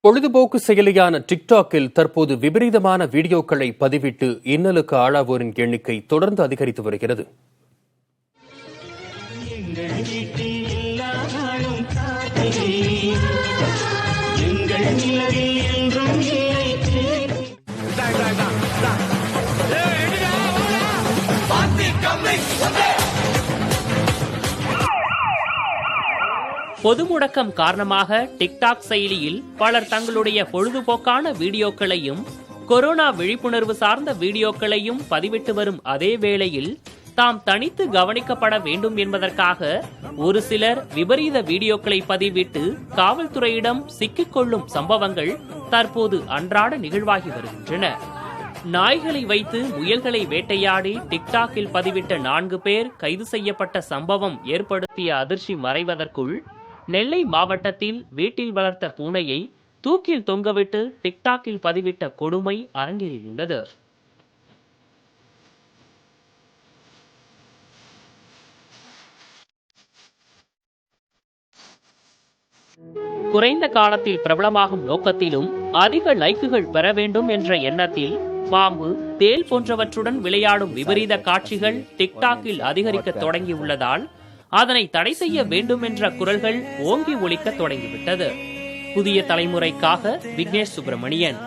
பொழுதுபோக்கு செயலியான டிக்டாக்கில் தற்போது விபரீதமான வீடியோக்களை பதிவிட்டு இன்னலுக்கு ஆளாவோரின் எண்ணிக்கை தொடர்ந்து அதிகரித்து வருகிறது. பொது முடக்கம் காரணமாக டிக்டாக் செயலியில் பலர் தங்களுடைய பொழுதுபோக்கான வீடியோக்களையும் கொரோனா விழிப்புணர்வு சார்ந்த வீடியோக்களையும் பதிவிட்டு வரும் அதே வேளையில் தாம் தனித்து கவனிக்கப்பட வேண்டும் என்பதற்காக ஒரு சிலர் விபரீத வீடியோக்களை பதிவிட்டு காவல்துறையிடம் சிக்கிக்கொள்ளும் சம்பவங்கள் தற்போது அன்றாட நிகழ்வாகி வருகின்றன. நாய்களை வைத்து முயல்களை வேட்டையாடி டிக்டாக்கில் பதிவிட்ட 4 பேர் கைது செய்யப்பட்ட சம்பவம் ஏற்படுத்திய அதிர்ச்சி மறைவதற்குள் நெல்லை மாவட்டத்தில் வீட்டில் வளர்த்த பூனையை தூக்கில் தொங்கவிட்டு டிக்டாக்கில் பதிவிட்ட கொடுமை அரங்கேறியுள்ளது. குறைந்த காலத்தில் பிரபலமாகும் நோக்கத்திலும் அதிக லைக்குகள் பெற வேண்டும் என்ற எண்ணத்தில் பாம்பு, தேல் போன்றவற்றுடன் விளையாடும் விபரீத காட்சிகள் டிக்டாக்கில் அதிகரிக்க தொடங்கியுள்ளதால் அதனை தடை செய்ய வேண்டும் என்ற குரல்கள் ஓங்கி ஒலிக்க தொடங்கிவிட்டது. புதிய தலைமுறைக்காக விக்னேஷ் சுப்பிரமணியன்.